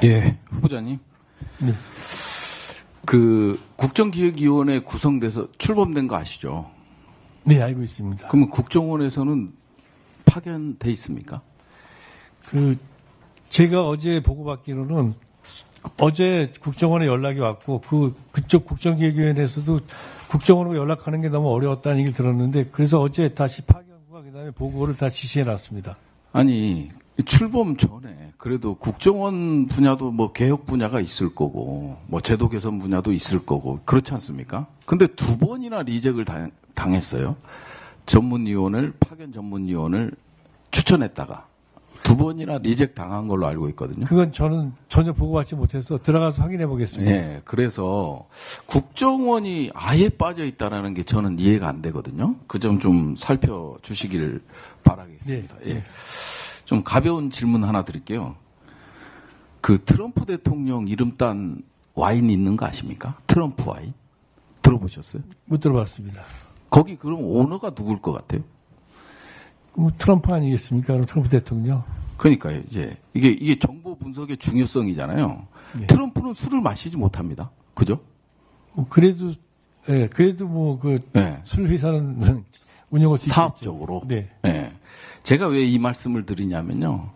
예, 후보자님. 네. 그 국정기획위원회 구성돼서 출범된 거 아시죠? 네, 알고 있습니다. 그러면 국정원에서는 파견돼 있습니까? 제가 어제 보고받기로는 어제 국정원에 연락이 왔고 그쪽 국정기획위원회에서도 국정원으로 연락하는 게 너무 어려웠다는 얘기를 들었는데 그래서 어제 다시 파견과 그다음에 보고를 다 지시해놨습니다. 아니 출범 전에 그래도 국정원 분야도 뭐 개혁 분야가 있을 거고 뭐 제도 개선 분야도 있을 거고 그렇지 않습니까? 근데 2번이나 리젝을 당했어요. 파견 전문위원을 추천했다가 2번이나 리젝 당한 걸로 알고 있거든요. 그건 저는 전혀 보고받지 못해서 들어가서 확인해 보겠습니다. 예, 그래서 국정원이 아예 빠져 있다라는 게 저는 이해가 안 되거든요. 그 점 좀 살펴주시길 바라겠습니다. 네. 예. 좀 가벼운 질문 하나 드릴게요. 그 트럼프 대통령 이름 딴 와인 있는 거 아십니까? 트럼프 와인? 들어보셨어요? 못 들어봤습니다. 거기 그럼 오너가 누굴 것 같아요? 트럼프 아니겠습니까? 트럼프 대통령. 그러니까요. 이제 이게 정보 분석의 중요성이잖아요. 네. 트럼프는 술을 마시지 못합니다. 그죠? 그래도 술 회사는 운영할 수 있겠죠. 사업적으로. 네. 네. 제가 왜 이 말씀을 드리냐면요.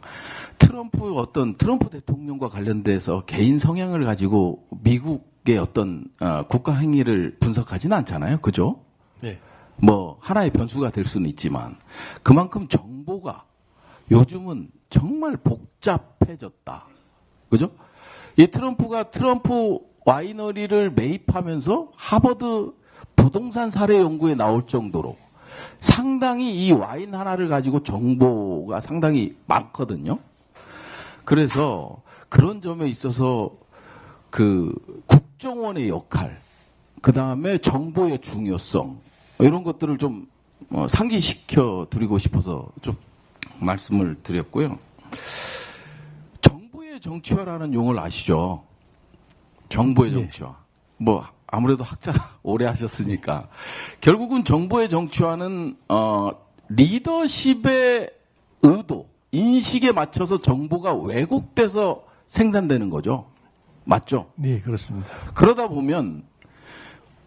트럼프 대통령과 관련돼서 개인 성향을 가지고 미국의 어떤 국가 행위를 분석하지는 않잖아요. 그죠? 네. 뭐 하나의 변수가 될 수는 있지만 그만큼 정보가 요즘은 정말 복잡해졌다. 그죠? 이 트럼프가 트럼프 와이너리를 매입하면서 하버드 부동산 사례 연구에 나올 정도로 상당히 이 와인 하나를 가지고 정보가 상당히 많거든요. 그래서 그런 점에 있어서 그 국정원의 역할, 그 다음에 정보의 중요성, 이런 것들을 좀 상기시켜 드리고 싶어서 좀 말씀을 드렸고요. 정보의 정치화라는 용어를 아시죠? 정보의 정치화. 뭐 아무래도 학자 오래 하셨으니까 결국은 정보의 정치화는 리더십의 의도, 인식에 맞춰서 정보가 왜곡돼서 생산되는 거죠. 맞죠? 네, 그렇습니다. 그러다 보면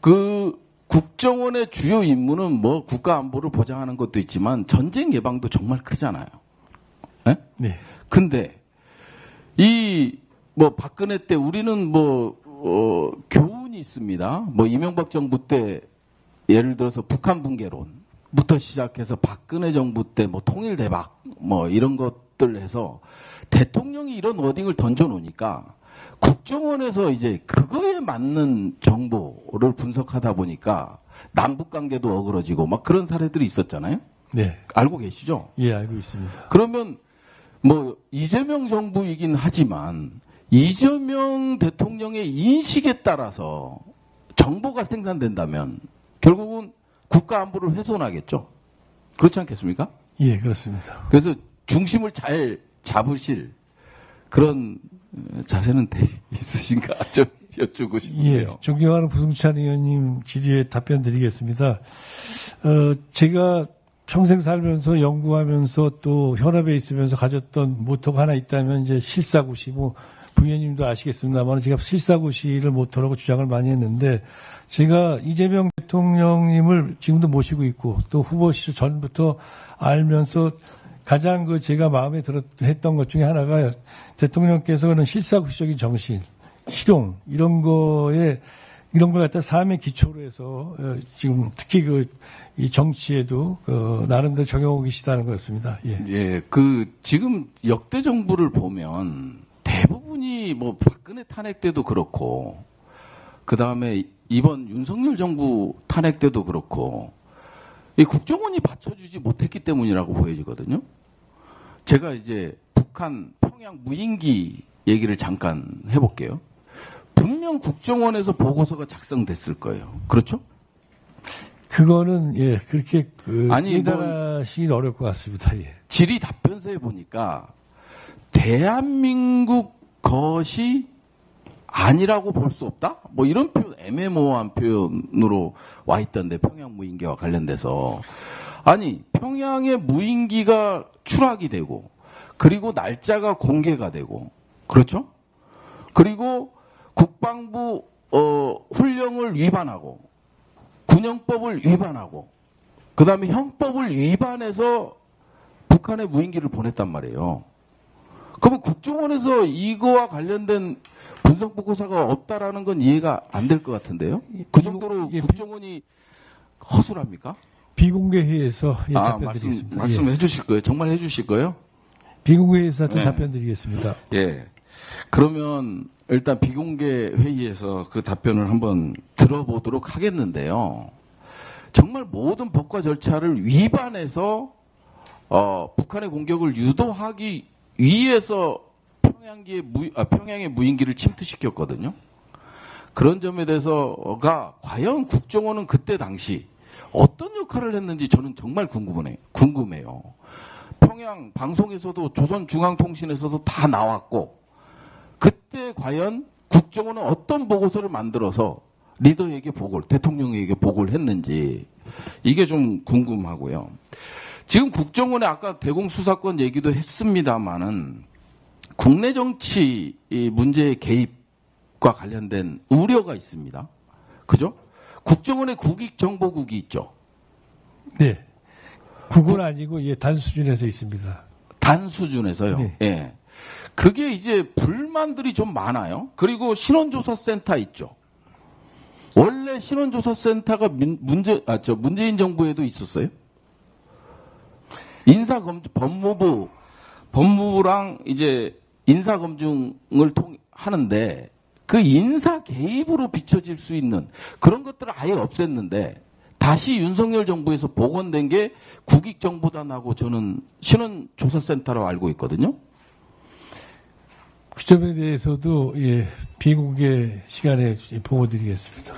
그 국정원의 주요 임무는 뭐 국가 안보를 보장하는 것도 있지만 전쟁 예방도 정말 크잖아요. 네? 네. 근데 뭐 박근혜 때 우리는 교훈이 있습니다. 뭐 이명박 정부 때 예를 들어서 북한 붕괴론부터 시작해서 박근혜 정부 때 뭐 통일 대박 뭐 이런 것들 해서 대통령이 이런 워딩을 던져 놓으니까 국정원에서 이제 그거에 맞는 정보를 분석하다 보니까 남북 관계도 어그러지고 막 그런 사례들이 있었잖아요. 네. 알고 계시죠? 예, 알고 있습니다. 그러면 뭐 이재명 정부이긴 하지만 이재명 대통령의 인식에 따라서 정보가 생산된다면 결국은 국가 안보를 훼손하겠죠. 그렇지 않겠습니까? 예, 그렇습니다. 그래서 중심을 잘 잡으실 그런 자세는 돼 있으신가 좀 여쭈고 싶네요. 예, 존경하는 부승찬 의원님 질의에 답변 드리겠습니다. 제가 평생 살면서 연구하면서 또 현업에 있으면서 가졌던 모토가 하나 있다면 이제 실사구시, 부위원님도 아시겠습니다만 제가 실사구시를 모토라고 주장을 많이 했는데 제가 이재명 대통령님을 지금도 모시고 있고 또 후보 시절 전부터 알면서 가장 제가 마음에 했던 것 중에 하나가 대통령께서는 실사구시적인 정신, 실용, 이런 걸 갖다 삶의 기초로 해서 지금 특히 이 정치에도 나름대로 적용하고 계시다는 거였습니다. 예. 예, 지금 역대 정부를 보면 대부분이 뭐 박근혜 탄핵 때도 그렇고 그 다음에 이번 윤석열 정부 탄핵 때도 그렇고 이 국정원이 받쳐주지 못했기 때문이라고 보여지거든요. 제가 이제 북한 평양 무인기 얘기를 잠깐 해볼게요. 분명 국정원에서 보고서가 작성됐을 거예요. 그렇죠? 그거는 그렇게 아니, 인달하시긴 어려울 것 같습니다. 예. 질의 답변서에 보니까 대한민국 것이 아니라고 볼 수 없다? 뭐 이런 표현, 애매모호한 표현으로 와 있던데 평양 무인기와 관련돼서 아니 평양의 무인기가 추락이 되고 그리고 날짜가 공개가 되고 그렇죠? 그리고 국방부 훈령을 위반하고 군영법을 위반하고 그다음에 형법을 위반해서 북한에 무인기를 보냈단 말이에요. 그러면 국정원에서 이거와 관련된 분석 보고서가 없다라는 건 이해가 안 될 것 같은데요. 그 정도로 예, 국정원이 허술합니까? 비공개 회의에서 답변 드리겠습니다. 말씀해 주실 거예요? 정말 해 주실 거예요? 비공개 회의에서 네. 답변 드리겠습니다. 예. 그러면 일단 비공개 회의에서 그 답변을 한번 들어보도록 하겠는데요. 정말 모든 법과 절차를 위반해서 북한의 공격을 유도하기 위해서 평양의 무인기를 침투시켰거든요. 그런 점에 대해서가 과연 국정원은 그때 당시 어떤 역할을 했는지 저는 정말 궁금해요. 평양 방송에서도 조선중앙통신에서도 다 나왔고 그때 과연 국정원은 어떤 보고서를 만들어서 리더에게 대통령에게 보고를 했는지 이게 좀 궁금하고요. 지금 국정원의 아까 대공수사권 얘기도 했습니다마는 국내 정치 문제의 개입과 관련된 우려가 있습니다. 그죠? 국정원의 국익정보국이 있죠. 네. 국은 아니고 단 수준에서 있습니다. 단 수준에서요. 네. 예. 그게 이제 불만들이 좀 많아요. 그리고 신원조사센터 있죠. 원래 신원조사센터가 문재인 정부에도 있었어요. 법무부랑 이제 인사검증을 하는데 그 인사 개입으로 비춰질 수 있는 그런 것들을 아예 없앴는데 다시 윤석열 정부에서 복원된 게 국익정보단하고 저는 신원조사센터로 알고 있거든요. 그 점에 대해서도 비공개 시간에 보고드리겠습니다.